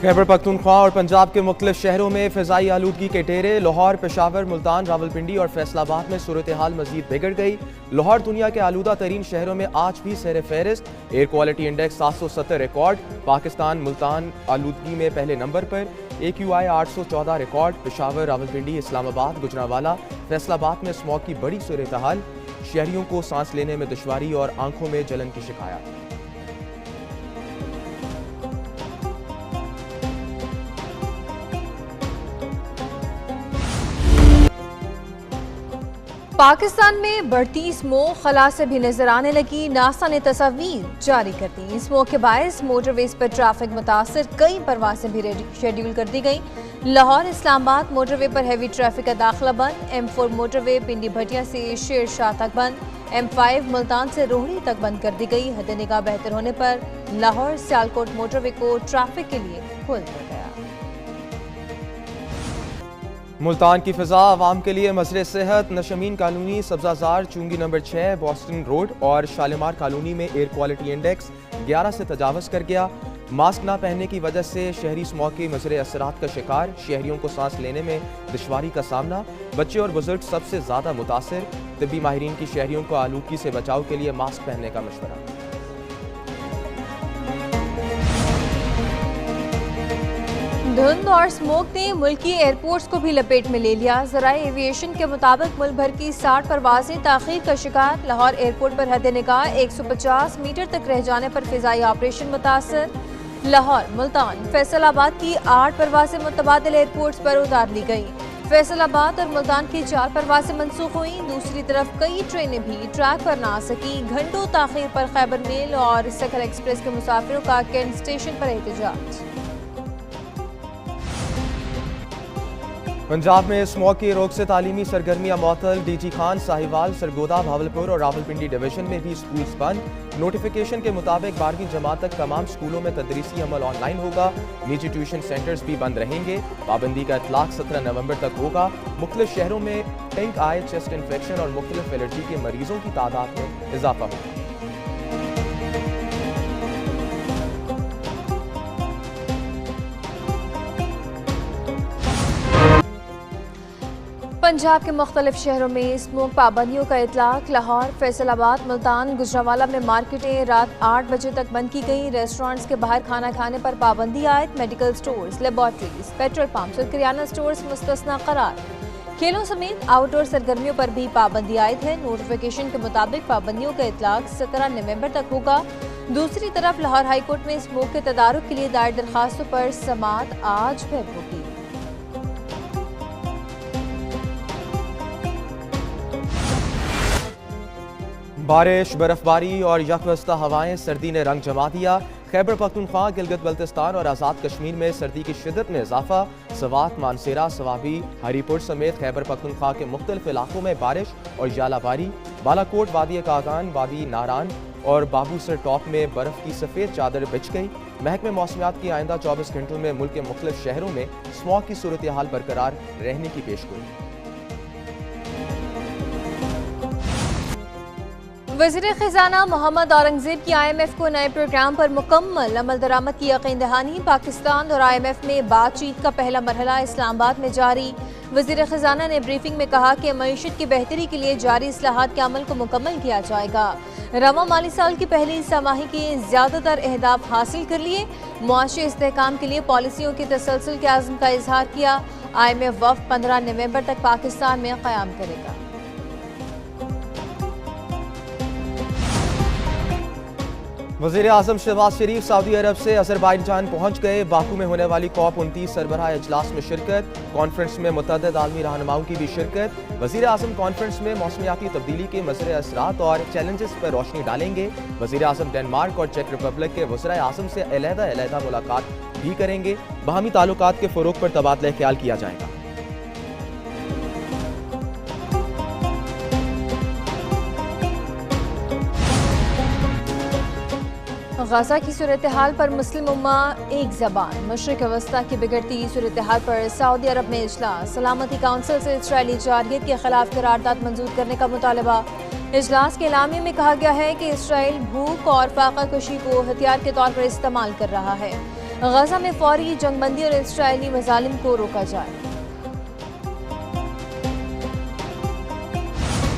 खैबर पख्तूनख्वा और पंजाब के मुख्तलिफ शहरों में फ़िज़ाई आलूदगी के डेरे। लाहौर, पेशावर, मुल्तान, रावलपिंडी और फैसलाबाद में सूरत हाल मजीद बिगड़ गई। लाहौर दुनिया के आलूदा तरीन शहरों में आज भी सर फहरिस्त। Air quality index 770 record. Pakistan Multan आलूदगी में पहले नंबर पर। AQI 814 record. पेशावर, रावलपिंडी, इस्लामाबाद, गुजरांवाला, फैसलाबाद में स्मॉग की बड़ी सूरत हाल। शहरियों को सांस लेने में दुश्वारी और आंखों में जलन की शिकायत। पाकिस्तान में बढ़ती स्मोक खला से भी नजर आने लगी। नासा ने तस्वीर जारी कर दी। स्मोक के बायस मोटरवेज पर ट्रैफिक मुतासर, कई परवासें भी शेड्यूल कर दी गई। लाहौर इस्लामाबाद मोटरवे पर हैवी ट्रैफिक का दाखिला बंद। M4 मोटरवे पिंडी भटिया से शेर शाह तक बंद। M5 मुल्तान से रोहड़ी तक बंद कर दी गई। हद निगाह बेहतर होने पर लाहौर सियालकोट मोटरवे को ट्रैफिक के लिए खोल दिया गया। मुल्तान की फिजा आवाम के लिए मसले सेहत। नशमीन कॉलोनी, सब्जाजार, चुंगी नंबर 6, बॉस्टन रोड और शालीमार कॉलोनी में एयर क्वालिटी इंडेक्स 11 से तजावज़ कर गया। मास्क ना पहनने की वजह से शहरी स्मॉग के मुज़र असरात का शिकार। शहरियों को सांस लेने में दुश्वारी का सामना। बच्चे और बुजुर्ग सबसे ज़्यादा मुतासर। तिब्बी माहिरीन की शहरियों को आलूदगी से बचाव के लिए मास्क पहनने का मशवरा। धुंध और स्मोक ने मुल्की एयरपोर्ट्स को भी लपेट में ले लिया। ज़राए एविएशन के मुताबिक मुल्क भर की 60 परवाजें ताख़ीर का शिकार। लाहौर एयरपोर्ट पर हद निगाह 150 मीटर तक रह जाने पर फ़िज़ाई ऑपरेशन मुतासर। लाहौर, मुल्तान, फैसलाबाद की 8 परवाजें मुतबादिल एयरपोर्ट्स पर उतार ली गई। फैसलाबाद और मुल्तान की 4 परवाजें मनसूख हुई। दूसरी तरफ कई ट्रेनें भी ट्रैक पर ना आ सकी। घंटों ताख़ीर पर खैबर मेल और सकल एक्सप्रेस के मुसाफिरों का कैंट स्टेशन पर एहतजाज। पंजाब में स्मॉग की रोक से तालीमी सरगर्मियां मअतल। DG खान, साहिवाल, सरगोदा, भावलपुर और रावलपिंडी डिवीजन में भी स्कूल्स बंद। नोटिफिकेशन के मुताबिक 12वीं जमात तक तमाम स्कूलों में तदरीसी अमल ऑनलाइन होगा। निजी ट्यूशन सेंटर्स भी बंद रहेंगे। पाबंदी का इतलाक 17 नवंबर तक होगा। मुख्तलिफ शहरों में पिंक आई, चेस्ट इन्फेक्शन और मुख्तलिफ एलर्जी के मरीजों की तादाद में इजाफा होगा। पंजाब के मुख्तलिफ शहरों में स्मोक पाबंदियों का इतलाक। लाहौर, फैसलाबाद, मुल्तान, गुजरांवाला में मार्केटें रात 8 बजे तक बंद की गई। रेस्टोरेंट्स के बाहर खाना खाने पर पाबंदी आयद। Medical stores, laboratories, petrol pumps और किराना स्टोर्स मुस्तस्ना करार। खेलों समेत आउटडोर सरगर्मियों पर भी पाबंदी आयद है। नोटिफिकेशन के मुताबिक पाबंदियों का इतलाक 17 नवंबर तक होगा। दूसरी तरफ लाहौर हाईकोर्ट में स्मोक के तदारुक के लिए दायर दरखास्तों पर समाअत आज फिर होगी। बारिश, बर्फबारी और यकवस्ता हवाएं, सर्दी ने रंग जमा दिया। खैबर पख्तूनख्वा, गिलगित बल्तिस्तान और आज़ाद कश्मीर में सर्दी की शिद्दत में इजाफा। सवात, मानसेरा, सवाबी, हरीपुर समेत खैबर पख्तूनख्वा के मुख्तलिफ इलाकों में बारिश और यालाबारी। बालाकोट, वादी कागान, वादी नारान और बाबूसर टॉप में बर्फ की सफ़ेद चादर बिछ गई। महकमे मौसमियात की आइंदा 24 घंटों में मुल्क के मुख्तलिफ शहरों में स्मॉग की सूरत हाल बरकरार रहने की पेशगोई। वज़ीर ख़ज़ाना मोहम्मद औरंगज़ेब की IMF को नए प्रोग्राम पर मुकम्मल अमल दरामद की यकीन दहानी। पाकिस्तान और IMF में बातचीत का पहला मरहला इस्लामाबाद में जारी। वज़ीर ख़ज़ाना ने ब्रीफिंग में कहा कि मईशत की बेहतरी के लिए जारी इस्लाहात के अमल को मुकम्मल किया जाएगा। रवा माली साल की पहली छमाही के ज़्यादातर अहदाफ हासिल कर लिए। मुआशी इस्तेहकाम के लिए पॉलिसियों के तसलसल के आज़म का इजहार किया। IMF वफ़द 15 नवंबर तक पाकिस्तान में क़याम करेगा। वज़ीर आज़म शहबाज शरीफ सऊदी अरब से अज़रबाईजान पहुँच गए। बाकू में होने वाली COP29 सरबराह इजलास में शिरकत। कॉन्फ्रेंस में मुतअद्दिद आलमी रहनुमाओं की भी शिरकत। वज़ीर आज़म कॉन्फ्रेंस में मौसमियाती तब्दीली के मसले असरात और चैलेंजेस पर रोशनी डालेंगे। वज़ीर आज़म डेनमार्क और चेक रिपब्लिक के वज़राए आज़म से अलहदा मुलाकात भी करेंगे। बाहमी ताल्लुकात के फ़रोग़ पर तबादला ख्याल किया जाएगा। गजा की सूरत हाल पर मुस्लिम उम्मा एक ज़बान। मशरिक़ वस्ता की बिगड़ती सूरत हाल पर सऊदी अरब में इजलास। सलामती काउंसिल से इसराइली जारहियत के खिलाफ करारदाद मंजूर करने का मुतालबा। इजलास के एलामिये में कहा गया है कि इसराइल भूख और फाका कशी को हथियार के तौर पर इस्तेमाल कर रहा है। गजा में फौरी जंगबंदी और इसराइली मजालिम को रोका जाए।